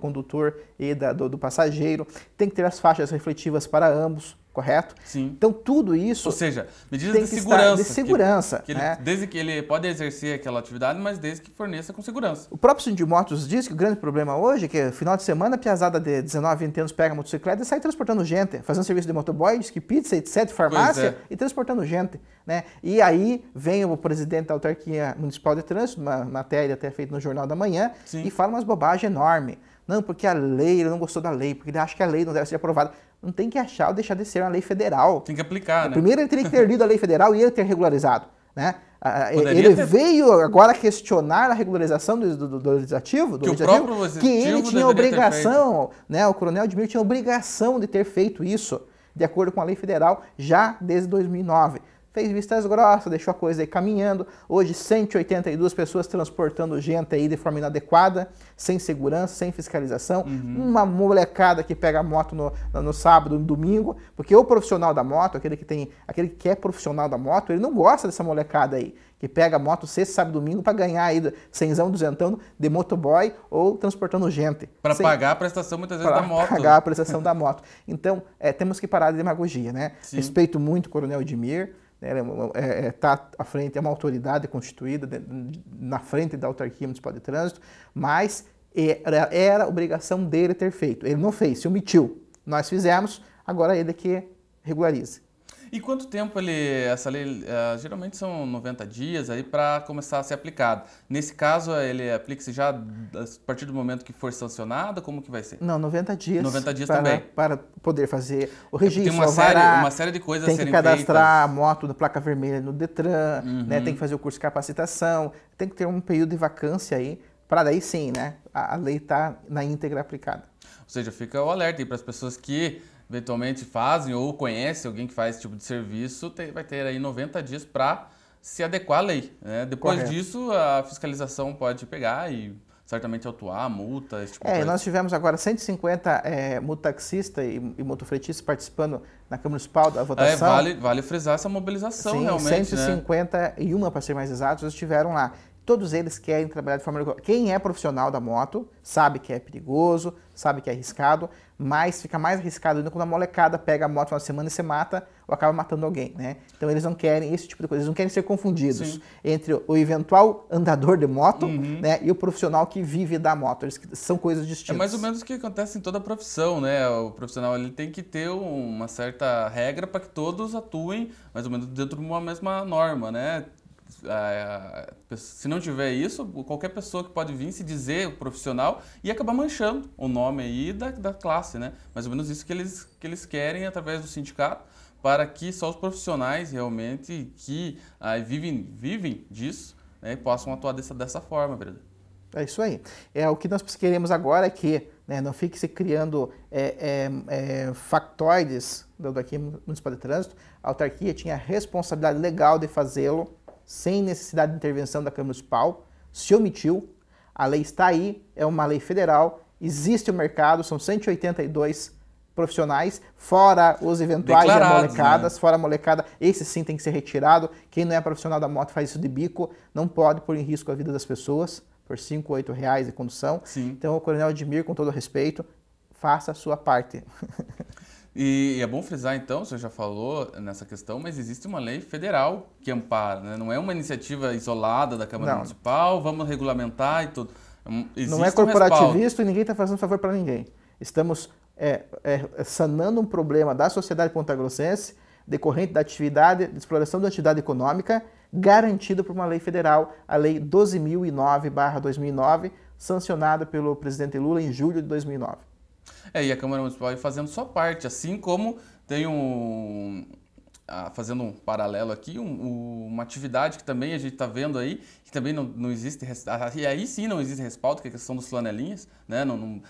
condutor e do passageiro, tem que ter as faixas refletivas para ambos, correto? Sim. Então tudo isso... Ou seja, medidas de segurança. De segurança. Né? Desde que ele pode exercer aquela atividade, mas desde que forneça com segurança. O próprio Sindimotos diz que o grande problema hoje é que final de semana a piazada de 19, 20 anos pega a motocicleta e sai transportando gente, fazendo serviço de motoboy, diz que pizza, etc, farmácia, e transportando gente. Né? E aí vem o presidente da Autarquia Municipal de Trânsito, uma matéria até feita no Jornal da Manhã, e fala umas bobagens enormes. Não, porque a lei, ele não gostou da lei, porque ele acha que a lei não deve ser aprovada. Não tem que achar ou deixar de ser uma lei federal. Tem que aplicar, né? Primeiro ele teria que ter lido a lei federal e ele ter regularizado, né? Ele veio agora questionar a regularização do legislativo, que ele tinha obrigação, né? O Coronel Edmir tinha obrigação de ter feito isso, de acordo com a lei federal, já desde 2009. Fez vistas grossas, deixou a coisa aí caminhando. Hoje, 182 pessoas transportando gente aí de forma inadequada, sem segurança, sem fiscalização. Uma molecada que pega a moto no sábado, no domingo, porque o profissional da moto, aquele que é profissional da moto, ele não gosta dessa molecada aí, que pega a moto sexta, sábado, domingo para ganhar aí 100, 200 de motoboy ou transportando gente. Para pagar a prestação, muitas vezes, da moto. Para pagar a prestação da moto. Então, temos que parar de demagogia, né? Sim. Respeito muito o Coronel Edmir. Está à frente, é uma autoridade constituída na frente da Autarquia Municipal de Trânsito, mas era obrigação dele ter feito. Ele não fez, se omitiu. Nós fizemos, agora ele que regularize. E quanto tempo essa lei, geralmente são 90 dias aí para começar a ser aplicada? Nesse caso, ele aplica-se já a partir do momento que for sancionada? Como que vai ser? Não, 90 dias. 90 dias também. Para poder fazer o registro, tem uma série de coisas a serem feitas. Tem que cadastrar a moto da placa vermelha no Detran, né? Tem que fazer o curso de capacitação, tem que ter um período de vacância aí, para daí sim, né? A lei está na íntegra aplicada. Ou seja, fica o alerta aí para as pessoas que eventualmente fazem ou conhecem alguém que faz esse tipo de serviço, vai ter aí 90 dias para se adequar à lei. Né? Depois disso, a fiscalização pode pegar e certamente autuar, multa, esse tipo de coisa. Nós tivemos agora 150 mototaxistas e motofretistas participando na Câmara Municipal da votação. Vale frisar essa mobilização, sim, realmente. 151, né? Para ser mais exatos, estiveram lá. Todos eles querem trabalhar de forma regular. Quem é profissional da moto sabe que é perigoso, sabe que é arriscado, mas fica mais arriscado ainda quando a molecada pega a moto uma semana e se mata ou acaba matando alguém, né? Então eles não querem esse tipo de coisa, eles não querem ser confundidos entre o eventual andador de moto, né, e o profissional que vive da moto. Eles são coisas distintas. É mais ou menos o que acontece em toda a profissão, né? O profissional ele tem que ter uma certa regra para que todos atuem mais ou menos dentro de uma mesma norma, né? Se não tiver isso, qualquer pessoa que pode vir se dizer profissional e acabar manchando o nome aí da classe, né? Mais ou menos isso que eles querem através do sindicato, para que só os profissionais realmente que vivem disso, né, possam atuar dessa forma, vereador. É isso aí. O que nós queremos agora é que, né, não fique se criando factoides daqui no Municipal de Trânsito. A autarquia tinha a responsabilidade legal de fazê-lo, sem necessidade de intervenção da Câmara Municipal, se omitiu, a lei está aí, é uma lei federal, existe o mercado, são 182 profissionais, fora os eventuais molecadas, né? Fora a molecada, esse sim tem que ser retirado, quem não é profissional da moto faz isso de bico, não pode pôr em risco a vida das pessoas, por 5, 8 reais de condução. Sim. Então o Coronel Edmir, com todo respeito, faça a sua parte. E é bom frisar, então, o senhor já falou nessa questão, mas existe uma lei federal que ampara, né? Não é uma iniciativa isolada da Câmara Municipal, vamos regulamentar e tudo. Não é corporativista e ninguém está fazendo favor para ninguém. Estamos sanando um problema da sociedade pontagrossense, decorrente da atividade, de exploração da atividade econômica, garantido por uma lei federal, a Lei 12.009/2009, sancionada pelo presidente Lula em julho de 2009. E a Câmara Municipal vai fazendo sua parte, assim como tem fazendo um paralelo aqui, uma atividade que também a gente está vendo aí, que também não existe, e aí sim não existe respaldo, que é a questão dos flanelinhas, né?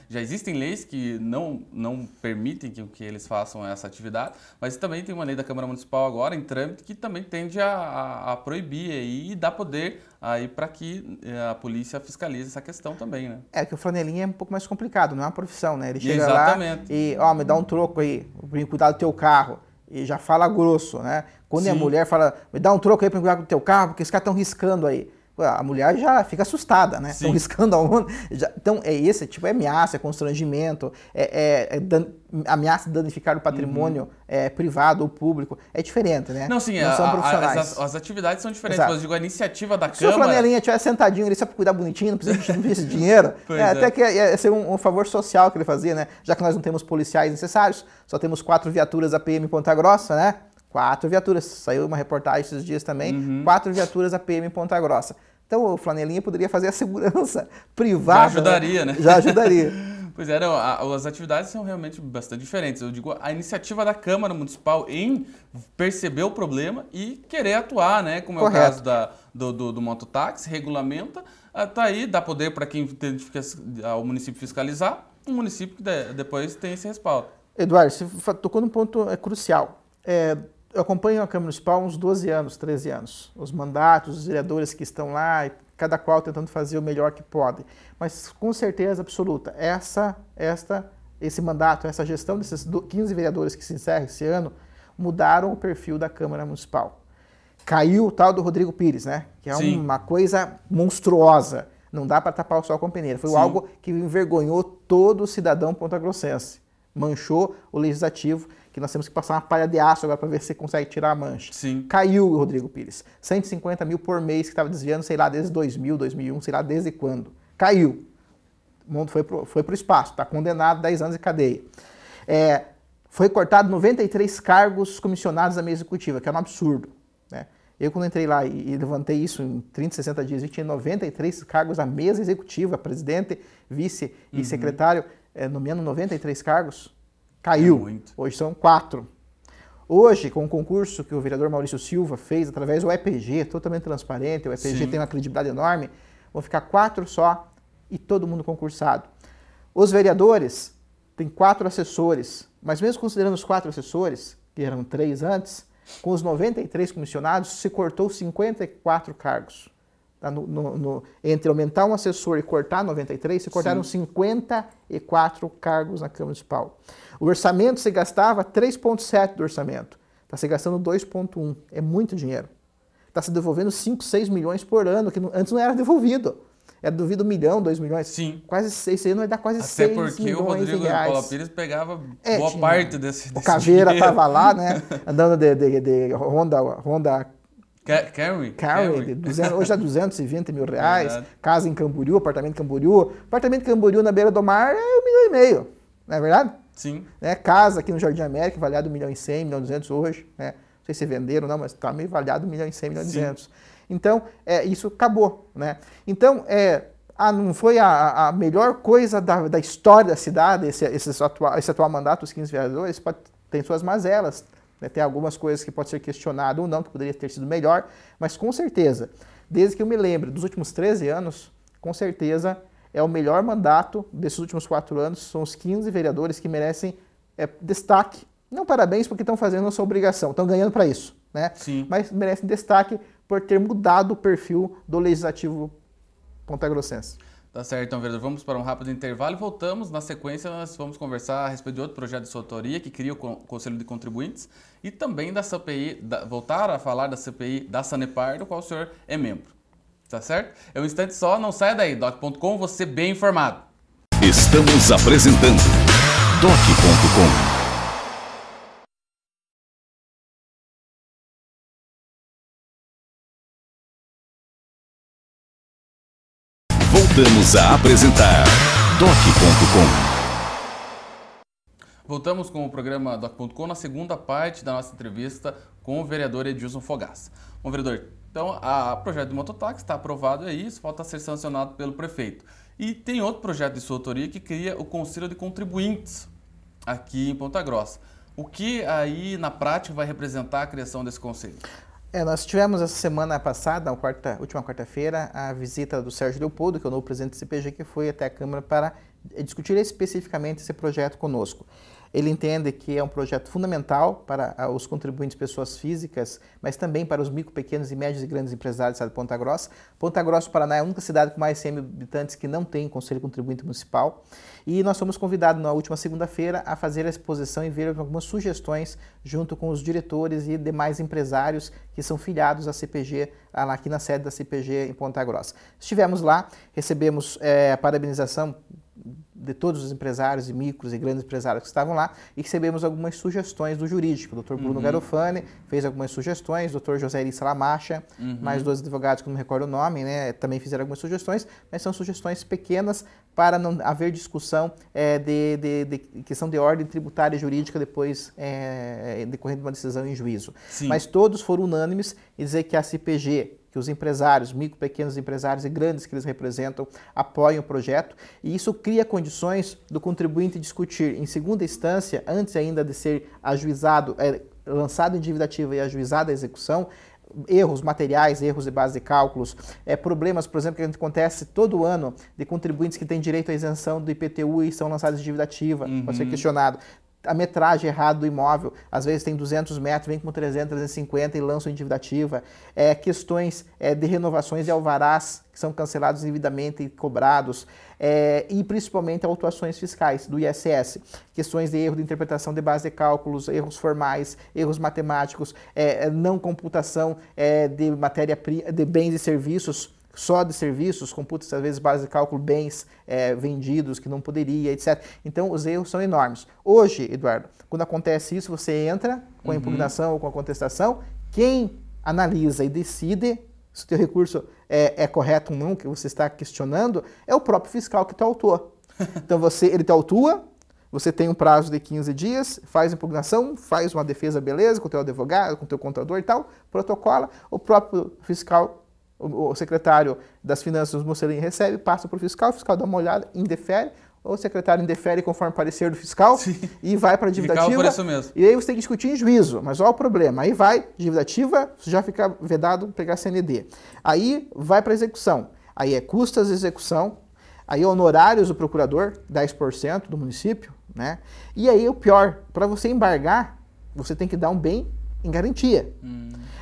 Já existem leis que não permitem que eles façam essa atividade, mas também tem uma lei da Câmara Municipal agora em trâmite que também tende a proibir aí, e dar poder aí para que a polícia fiscalize essa questão também, né? Que o flanelinha é um pouco mais complicado, não é uma profissão, né? Ele chega Exatamente. lá e, me dá um troco aí, pra cuidar do teu carro. E já fala grosso, né? Quando a mulher fala, me dá um troco aí pra cuidar do teu carro, porque os caras estão riscando aí. A mulher já fica assustada, né? Estão riscando aonde? Então, esse tipo, é ameaça, é constrangimento, ameaça de danificar o patrimônio privado ou público. É diferente, né? Não, sim, são profissionais. as atividades são diferentes, Exato. mas eu digo, a iniciativa da Se o Câmara... flanelinha estiver sentadinho ali só para cuidar bonitinho, não precisa distribuir esse dinheiro, até que ia ser um favor social que ele fazia, né? Já que nós não temos policiais necessários, só temos 4 viaturas da PM em Ponta Grossa, né? 4 viaturas. Saiu uma reportagem esses dias também, 4 viaturas da PM em Ponta Grossa. Então o flanelinha poderia fazer a segurança privada. Já ajudaria, né? Já ajudaria. Pois é, as atividades são realmente bastante diferentes. Eu digo, a iniciativa da Câmara Municipal em perceber o problema e querer atuar, né? Como Correto. é o caso do mototáxi, regulamenta, tá aí, dá poder para quem identifica o município fiscalizar, um município que depois tem esse respaldo. Eduardo, você tocou num ponto crucial. Eu acompanho a Câmara Municipal há uns 12 anos, 13 anos. Os mandatos, os vereadores que estão lá, cada qual tentando fazer o melhor que pode. Mas com certeza absoluta, esse mandato, essa gestão desses 15 vereadores que se encerram esse ano, mudaram o perfil da Câmara Municipal. Caiu o tal do Rodrigo Pires, né? Que é uma coisa monstruosa. Não dá para tapar o sol com a peneira. Foi algo que envergonhou todo o cidadão pontagrossense. Manchou o legislativo, que nós temos que passar uma palha de aço agora para ver se consegue tirar a mancha. Caiu o Rodrigo Pires. 150 mil por mês que estava desviando, sei lá, desde 2000, 2001, sei lá desde quando. Caiu. O mundo foi para o espaço, está condenado a 10 anos de cadeia. Foi cortado 93 cargos comissionados da mesa executiva, que é um absurdo, né? Eu, quando entrei lá e levantei isso em 30, 60 dias, eu tinha 93 cargos na mesa executiva, presidente, vice e secretário, nomeando 93 cargos. Caiu. Hoje são 4. Hoje, com o concurso que o vereador Maurício Silva fez através do EPG, totalmente transparente, o EPG tem uma credibilidade enorme, vão ficar 4 só e todo mundo concursado. Os vereadores têm 4 assessores, mas mesmo considerando os 4 assessores, que eram 3 antes, com os 93 comissionados, se cortou 54 cargos. Tá? Entre aumentar um assessor e cortar 93, se cortaram 54 cargos na Câmara Municipal. O orçamento se gastava 3,7 do orçamento. Está se gastando 2,1. É muito dinheiro. Está se devolvendo 5, 6 milhões por ano, que antes não era devolvido. Era devolvido 1 milhão, 2 milhões. Quase 6, isso aí vai dar quase até 6 porque milhões o Rodrigo de reais. Paula Pires pegava boa parte desse O Caveira dinheiro. estava lá, né? Andando de Honda Carry, hoje é 220 mil reais. Verdade. Casa em Camboriú, apartamento em Camboriú. Apartamento em Camboriú na beira do mar é 1,5 milhão. Não é verdade? Sim. Casa aqui no Jardim América, avaliado 1,1 milhão, 1,1 milhão hoje. Né? Não sei se venderam ou não, mas está meio avaliado 1,1 milhão, 1,1 milhão. Então, isso acabou. Né? Então, não foi a melhor coisa da história da cidade, esse atual mandato dos 15 vereadores, tem suas mazelas. Né? Tem algumas coisas que pode ser questionado ou não, que poderia ter sido melhor, mas com certeza, desde que eu me lembro dos últimos 13 anos, com certeza é o melhor mandato desses últimos 4 anos, são os 15 vereadores que merecem destaque. Não parabéns porque estão fazendo a sua obrigação, estão ganhando para isso, né? Mas merecem destaque por ter mudado o perfil do legislativo pontagrossense. Tá certo, então, vereador. Vamos para um rápido intervalo e voltamos. Na sequência, nós vamos conversar a respeito de outro projeto de sua autoria que cria o Conselho de Contribuintes e também da CPI, voltar a falar da CPI da Sanepar, do qual o senhor é membro. Tá certo? É um instante só, não saia daí. Doc.com, você bem informado. Estamos apresentando Doc.com. Voltamos a apresentar Doc.com. Voltamos com o programa Doc.com na segunda parte da nossa entrevista com o vereador Edilson Fogaça. Bom, vereador, Então, o projeto de mototáxi está aprovado aí, isso falta ser sancionado pelo prefeito. E tem outro projeto de sua autoria que cria o Conselho de Contribuintes aqui em Ponta Grossa. O que aí, na prática, vai representar a criação desse conselho? Nós tivemos essa semana passada, última quarta-feira, a visita do Sérgio Leopoldo, que é o novo presidente do CPG, que foi até a Câmara para discutir especificamente esse projeto conosco. Ele entende que é um projeto fundamental para os contribuintes pessoas físicas, mas também para os micro, pequenos e médios e grandes empresários do estado de Ponta Grossa. Ponta Grossa, Paraná, é a única cidade com mais de 100 mil habitantes que não tem Conselho Contribuinte Municipal. E nós fomos convidados na última segunda-feira a fazer a exposição e ver algumas sugestões junto com os diretores e demais empresários que são filiados à CPG, aqui na sede da CPG em Ponta Grossa. Estivemos lá, recebemos a parabenização de todos os empresários e micros e grandes empresários que estavam lá e recebemos algumas sugestões do jurídico. O Dr. Bruno Garofani fez algumas sugestões, o Dr. José Eri Salamacha, mais 2 advogados que não me recordo o nome, né, também fizeram algumas sugestões, mas são sugestões pequenas para não haver discussão de questão de ordem tributária e jurídica depois decorrendo de uma decisão em juízo. Sim. Mas todos foram unânimes em dizer que a CPG, que os empresários, micro, pequenos empresários e grandes que eles representam, apoiam o projeto, e isso cria condições do contribuinte discutir em segunda instância, antes ainda de ser ajuizado, lançado em dívida ativa e ajuizada a execução, erros materiais, erros de base de cálculos, problemas, por exemplo, que acontece todo ano de contribuintes que têm direito à isenção do IPTU e são lançados em dívida ativa, pode ser questionado. A metragem errada do imóvel, às vezes tem 200 metros, vem com 300, 350 e lançam em dívida ativa. Questões de renovações de alvarás que são cancelados indevidamente e cobrados. E principalmente autuações fiscais do ISS. Questões de erro de interpretação de base de cálculos, erros formais, erros matemáticos, não computação de matéria-prima, de bens e serviços, só de serviços, computa-se às vezes base de cálculo bens vendidos que não poderia, etc. Então os erros são enormes. Hoje, Eduardo, quando acontece isso, você entra com a impugnação ou com a contestação, quem analisa e decide se o teu recurso é correto ou não, que você está questionando, é o próprio fiscal que te autuou. Então ele te autua, você tem um prazo de 15 dias, faz impugnação, faz uma defesa beleza com o teu advogado, com o teu contador e tal, protocola, o próprio fiscal, o secretário das Finanças, o Mocelin, recebe, passa para o fiscal dá uma olhada, indefere, o secretário indefere conforme parecer do fiscal. Sim. E vai para a dívida ativa. Por isso mesmo. E aí você tem que discutir em juízo, mas olha o problema. Aí vai, dívida ativa, já fica vedado pegar CND. Aí vai para execução. Aí é custas de execução, aí honorários do procurador, 10% do município, né? E aí o pior, para você embargar, você tem que dar um bem em garantia.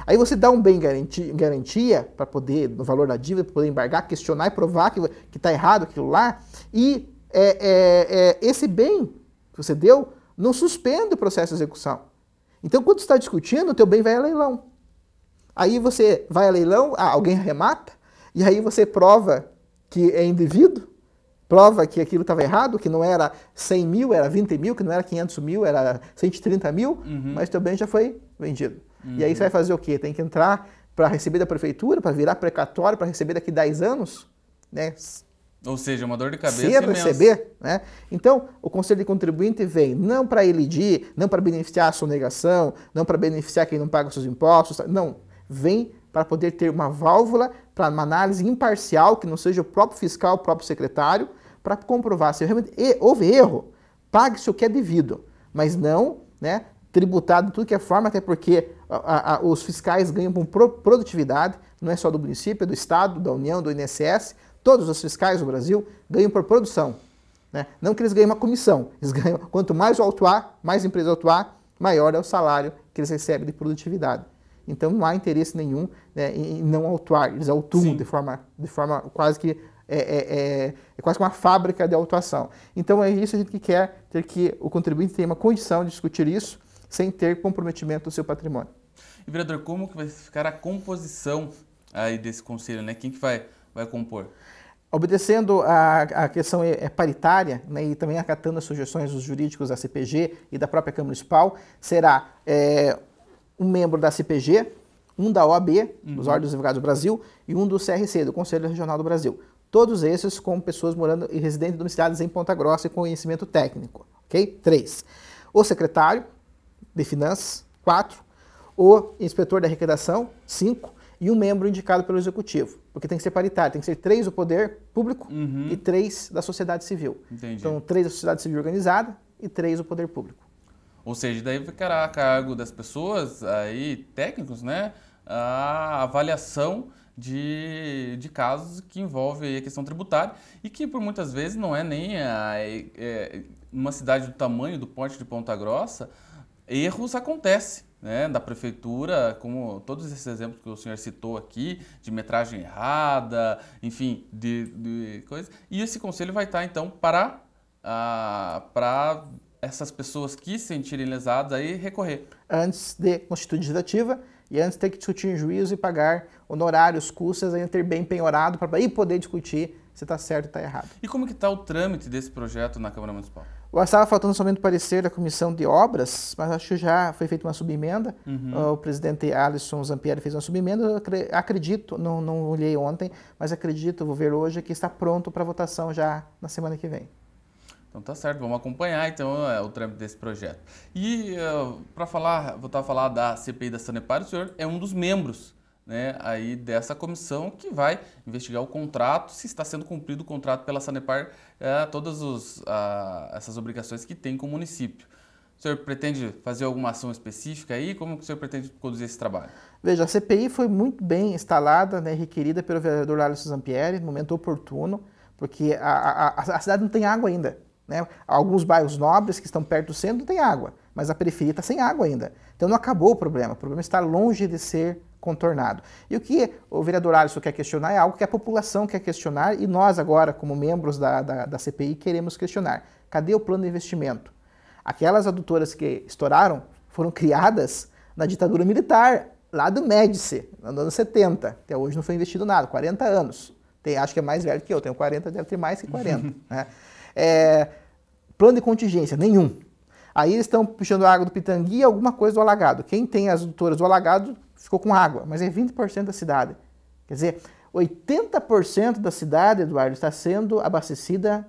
Aí você dá um bem em garantia para poder, no valor da dívida, para poder embargar, questionar e provar que está errado aquilo lá. E esse bem que você deu não suspende o processo de execução. Então, quando você está discutindo, o teu bem vai a leilão. Aí você vai a leilão, alguém arremata, e aí você prova que é indevido, prova que aquilo estava errado, que não era 100 mil, era 20 mil, que não era 500 mil, era 130 mil, mas teu bem já foi vendido. E aí você vai fazer o quê? Tem que entrar para receber da prefeitura, para virar precatório, para receber daqui 10 anos, né? Ou seja, uma dor de cabeça imensa. Receber, né? Então, o Conselho de Contribuinte vem não para elidir, não para beneficiar a sonegação, não para beneficiar quem não paga os seus impostos, não. Vem para poder ter uma válvula para uma análise imparcial, que não seja o próprio fiscal, o próprio secretário, para comprovar se realmente houve erro, pague-se o que é devido, mas não, né, tributado de tudo que é forma, até porque os fiscais ganham por produtividade, não é só do município, é do Estado, da União, do INSS, todos os fiscais do Brasil ganham por produção. Né? Não que eles ganhem uma comissão, eles ganham, quanto mais o autuar, mais a empresa autuar, maior é o salário que eles recebem de produtividade. Então não há interesse nenhum, né, em não autuar, eles autuam de forma quase que quase uma fábrica de autuação. Então é isso a gente que quer, ter que o contribuinte tenha uma condição de discutir isso sem ter comprometimento do seu patrimônio. E vereador, como que vai ficar a composição aí desse conselho, né? Quem que vai compor? Obedecendo a questão paritária, né, e também acatando as sugestões dos jurídicos da CPG e da própria Câmara Municipal, será um membro da CPG, um da OAB, dos Ordens dos Advogados do Brasil, e um do CRC, do Conselho Regional do Brasil. Todos esses com pessoas morando e residentes domiciliadas em Ponta Grossa e com conhecimento técnico. Ok? 3. O secretário de Finanças, 4. O inspetor da arrecadação, 5. e um membro indicado pelo Executivo, porque tem que ser paritário, tem que ser 3 do poder público e 3 da sociedade civil. Entendi. Então, 3 da sociedade civil organizada e 3 do poder público. Ou seja, daí ficará a cargo das pessoas, aí, técnicos, né, a avaliação de casos que envolvem a questão tributária e que por muitas vezes não é nem uma cidade do tamanho, do porte de Ponta Grossa, erros acontecem, né, da prefeitura, como todos esses exemplos que o senhor citou aqui, de metragem errada, enfim, de coisas. E esse conselho vai estar, então, para essas pessoas que se sentirem lesadas aí recorrer. Antes de constituir legislativa e antes de ter que discutir em juízo e pagar honorários, custas, ainda ter bem penhorado para aí poder discutir se está certo ou está errado. E como que está o trâmite desse projeto na Câmara Municipal? Estava faltando somente o parecer da Comissão de Obras, mas acho que já foi feita uma subemenda. O presidente Alisson Zampieri fez uma subemenda. Eu acredito, não olhei ontem, mas acredito, vou ver hoje, que está pronto para votação já na semana que vem. Então tá certo, vamos acompanhar então o trâmite desse projeto. E para voltar a falar da CPI da Sanepar, o senhor é um dos membros, né, aí dessa comissão que vai investigar o contrato, se está sendo cumprido o contrato pela Sanepar, todas essas obrigações que tem com o município. O senhor pretende fazer alguma ação específica aí? Como que o senhor pretende conduzir esse trabalho? Veja, a CPI foi muito bem instalada, né, requerida pelo vereador Alisson Zampieri, no momento oportuno, porque a cidade não tem água ainda. Né? Alguns bairros nobres que estão perto do centro não tem água, mas a periferia está sem água ainda. Então não acabou o problema está longe de ser contornado. E o que o vereador Alisson quer questionar é algo que a população quer questionar e nós agora, como membros da CPI, queremos questionar. Cadê o plano de investimento? Aquelas adutoras que estouraram foram criadas na ditadura militar, lá do Médici, nos anos 70. Até hoje não foi investido nada, 40 anos. Acho que é mais velho que eu, tenho 40, deve ter mais que 40. Né? Plano de contingência, nenhum. Aí eles estão puxando água do Pitangui e alguma coisa do alagado. Quem tem as adutoras do alagado ficou com água, mas é 20% da cidade. Quer dizer, 80% da cidade, Eduardo, está sendo abastecida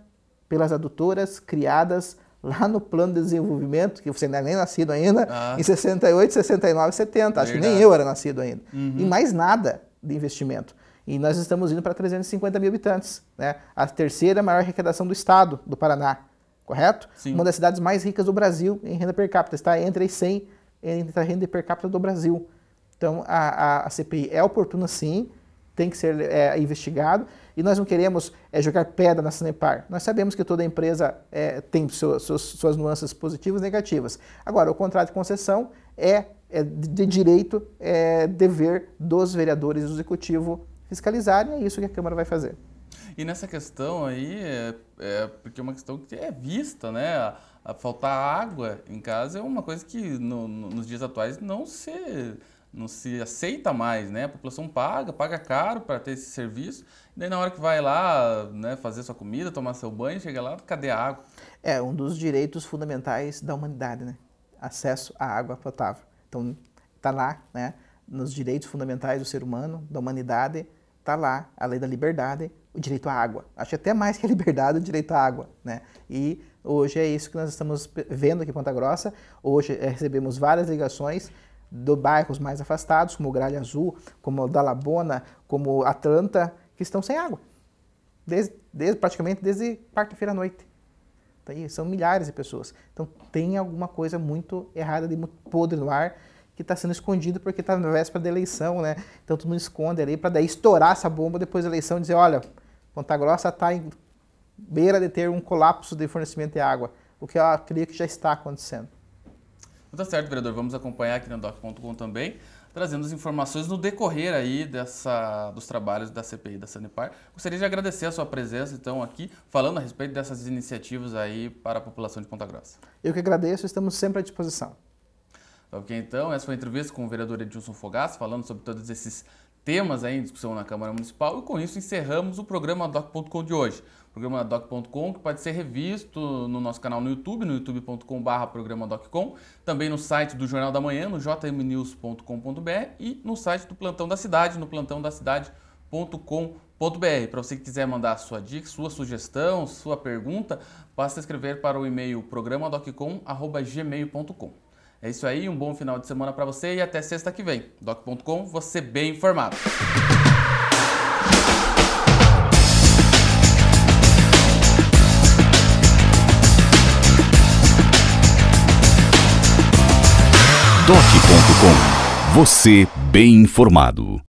pelas adutoras criadas lá no plano de desenvolvimento, que você não é nem nascido ainda, em 68, 69, 70. Acho que nem eu era nascido ainda. E mais nada de investimento. E nós estamos indo para 350 mil habitantes. Né? A terceira maior arrecadação do estado do Paraná, correto? Sim. Uma das cidades mais ricas do Brasil em renda per capita. Está entre as 100 entre a renda per capita do Brasil. Então, a CPI é oportuna sim, tem que ser investigado. E nós não queremos jogar pedra na Sanepar. Nós sabemos que toda empresa tem suas nuances positivas e negativas. Agora, o contrato de concessão é de direito, dever dos vereadores e do executivo fiscalizarem, é isso que a Câmara vai fazer. E nessa questão aí, porque é uma questão que é vista, né? A faltar água em casa é uma coisa que nos dias atuais não se aceita mais, né? A população paga caro para ter esse serviço, e daí na hora que vai lá, né, fazer sua comida, tomar seu banho, chega lá, cadê a água? É um dos direitos fundamentais da humanidade, né? Acesso à água potável. Então, está lá, né? Nos direitos fundamentais do ser humano, da humanidade, está lá a lei da liberdade, o direito à água. Acho até mais que a liberdade, o direito à água, né? E hoje é isso que nós estamos vendo aqui em Ponta Grossa. Hoje recebemos várias ligações de bairros mais afastados, como o Gralha Azul, como o Dalabona, como Atlanta, que estão sem água. Praticamente desde quarta-feira à noite. Então, são milhares de pessoas. Então tem alguma coisa muito errada, muito podre no ar, que está sendo escondido porque está na véspera da eleição, né? Então todo mundo esconde ali para daí estourar essa bomba depois da eleição e dizer, olha, Ponta Grossa está em beira de ter um colapso de fornecimento de água, o que eu acredito que já está acontecendo. Tá certo, vereador. Vamos acompanhar aqui na doc.com também, trazendo as informações no decorrer aí dos trabalhos da CPI da Sanepar. Gostaria de agradecer a sua presença, então, aqui, falando a respeito dessas iniciativas aí para a população de Ponta Grossa. Eu que agradeço, estamos sempre à disposição. Ok, então, essa foi a entrevista com o vereador Edilson Fogaça, falando sobre todos esses temas aí em discussão na Câmara Municipal, e com isso encerramos o programa doc.com de hoje. O programa doc.com que pode ser revisto no nosso canal no YouTube, no youtube.com/programa-doc.com, também no site do Jornal da Manhã, no jmnews.com.br e no site do Plantão da Cidade, no plantãodacidade.com.br. Para você que quiser mandar sua dica, sua sugestão, sua pergunta, basta escrever para o e-mail programadoccom@gmail.com. É isso aí, um bom final de semana para você e até sexta que vem. Doc.com, você bem informado. Doc.com, você bem informado.